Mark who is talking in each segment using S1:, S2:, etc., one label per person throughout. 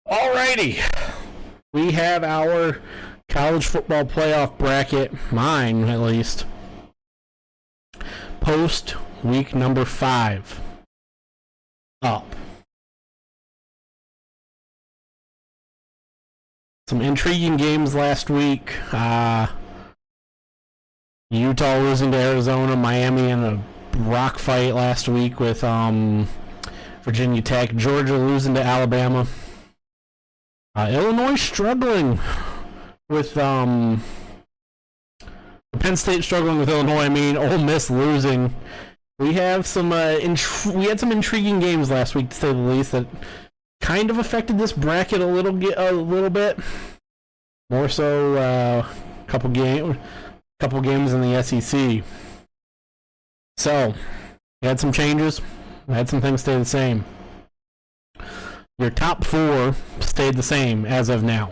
S1: Alrighty, we have our college football playoff bracket, mine at least, post week number 5 up. Some intriguing games last week. Utah losing to Arizona, Miami in a rock fight last week with Virginia Tech, Georgia losing to Alabama. Illinois struggling with Penn State struggling with Illinois. I mean, Ole Miss losing. We have some we had some intriguing games last week, to say the least, that kind of affected this bracket a little bit. More so, couple games in the SEC. So, we had some changes. We had some things stay the same. Your top 4 stayed the same as of now.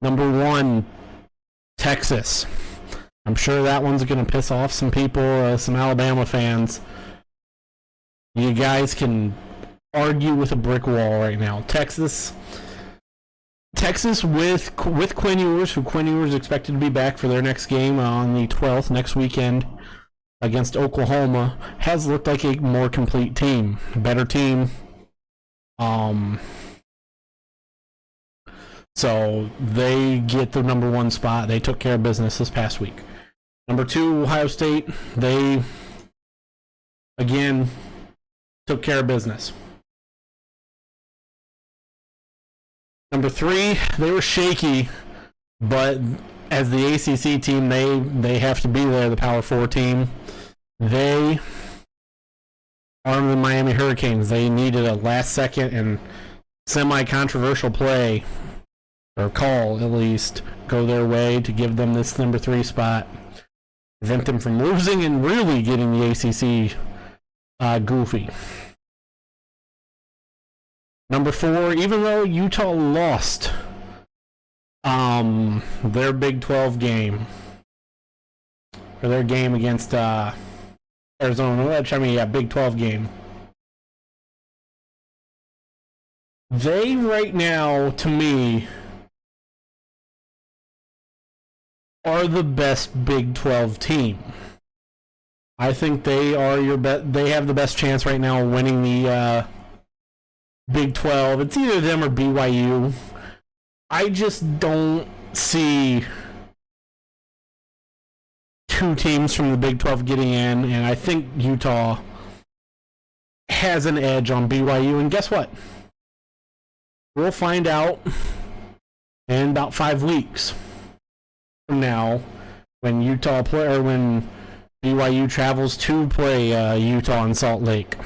S1: Number 1, Texas. I'm sure that one's going to piss off some people, some Alabama fans. You guys can argue with a brick wall right now. Texas with Quinn Ewers, who Quinn Ewers is expected to be back for their next game on the 12th, next weekend, against Oklahoma, has looked like a more complete team, better team. So they get the number 1 spot. They took care of business this past week. Number 2, Ohio State. They, again, took care of business. Number 3, they were shaky, but as the ACC team, they have to be there, the Power 4 team. They are the Miami Hurricanes. They needed a last-second and semi-controversial play, or call at least, go their way to give them this number 3 spot, prevent them from losing and really getting the ACC goofy. Number 4, even though Utah lost their Big 12 game, or their game against Arizona, Big 12 game. They right now, to me, are the best Big 12 team. I think they are they have the best chance right now of winning the Big 12. It's either them or BYU. I just don't see 2 teams from the Big 12 getting in, and I think Utah has an edge on BYU. And guess what? We'll find out in about 5 weeks from now when when BYU travels to play Utah in Salt Lake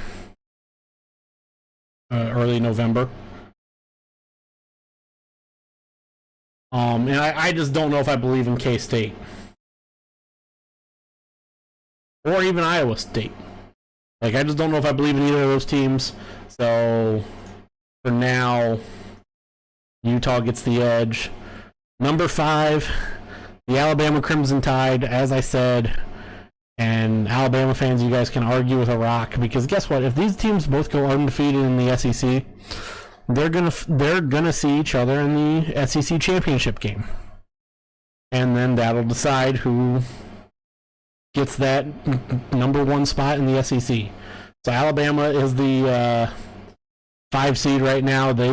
S1: early November. And I just don't know if I believe in K-State. Or even Iowa State. I just don't know if I believe in either of those teams. So, for now, Utah gets the edge. Number 5, the Alabama Crimson Tide, as I said. And Alabama fans, you guys can argue with a rock. Because guess what? If these teams both go undefeated in the SEC, they're gonna see each other in the SEC championship game. And then that'll decide who gets that number 1 spot in the SEC. So Alabama is the 5 seed right now. They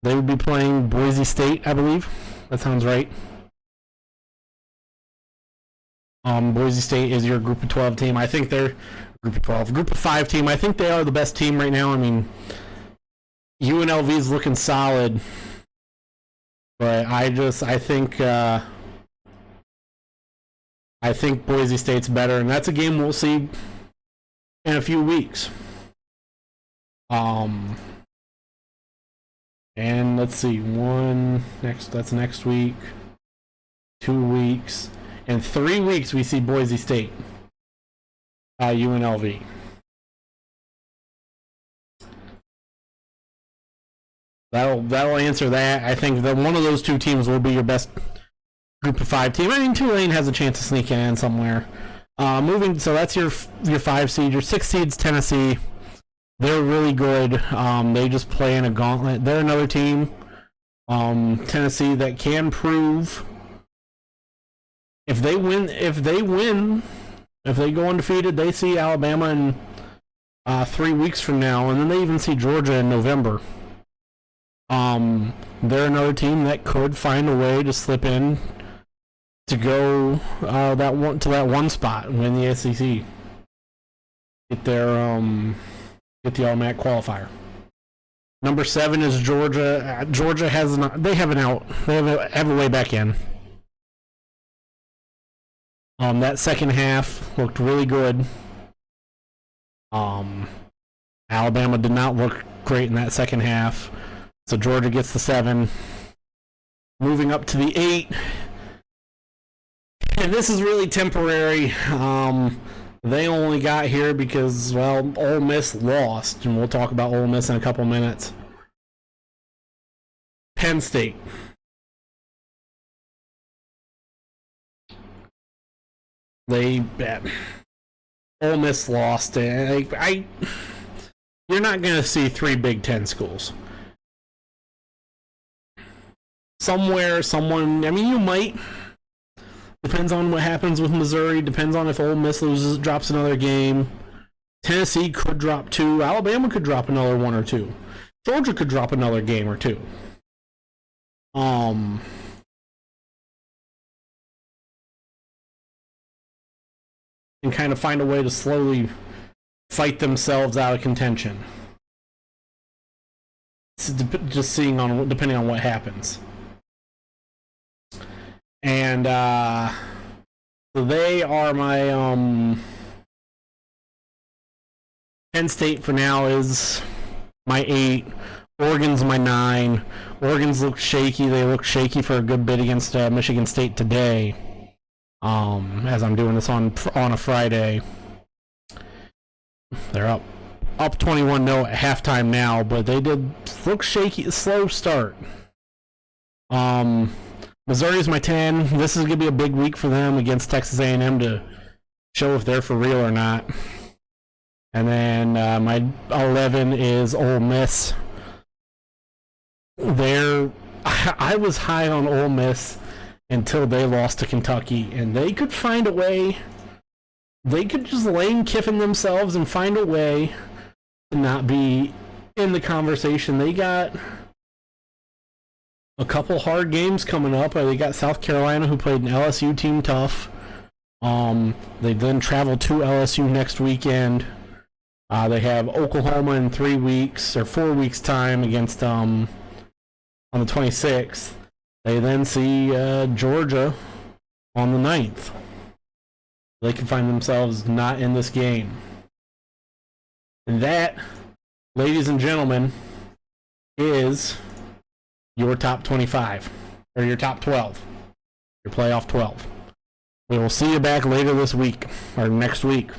S1: would be playing Boise State, I believe. That sounds right. Boise State is your Group of 12 team. I think they're Group of 5 team. I think they are the best team right now. I mean, UNLV is looking solid, but I think Boise State's better, and that's a game we'll see in a few weeks. And let's see, that's next week, 2 weeks, in 3 weeks we see Boise State, UNLV. That'll answer that. I think that one of those 2 teams will be your best Group of 5 team. I mean, Tulane has a chance to sneak in somewhere. So that's your 5 seed. Your 6 seed's Tennessee. They're really good. They just play in a gauntlet. They're another team, Tennessee, that can prove if they win, if they go undefeated, they see Alabama in 3 weeks from now, and then they even see Georgia in November. They're another team that could find a way to slip in to go that one spot and win the SEC. Get the automatic qualifier. Number 7 is Georgia. Georgia have a way back in. That second half looked really good. Alabama did not look great in that second half, so Georgia gets the 7. Moving up to the 8, and this is really temporary. They only got here because, well, Ole Miss lost, and we'll talk about Ole Miss in a couple minutes. Penn State. Ole Miss lost. You're not going to see 3 Big Ten schools. You might. Depends on what happens with Missouri. Depends on if Ole Miss drops another game. Tennessee could drop 2. Alabama could drop another 1 or 2. Georgia could drop another game or 2. And kind of find a way to slowly fight themselves out of contention. Just depending on what happens. And so they are my Penn State for now is my 8. Oregon's my 9. Oregon's look shaky. They look shaky for a good bit against Michigan State today. As I'm doing this on a Friday. They're up 21-0 at halftime now, but they did look shaky. Slow start. Missouri's my 10. This is going to be a big week for them against Texas A&M to show if they're for real or not. And then my 11 is Ole Miss. I was high on Ole Miss until they lost to Kentucky, and they could find a way. They could just Lane Kiffin themselves and find a way to not be in the conversation. They got a couple hard games coming up. They got South Carolina, who played an LSU team tough. They then travel to LSU next weekend. They have Oklahoma in 3 weeks or 4 weeks time against on the 26th. They then see Georgia on the 9th. They can find themselves not in this game. And that, ladies and gentlemen, is your top 25, or your top 12, your playoff 12. We will see you back later this week, or next week.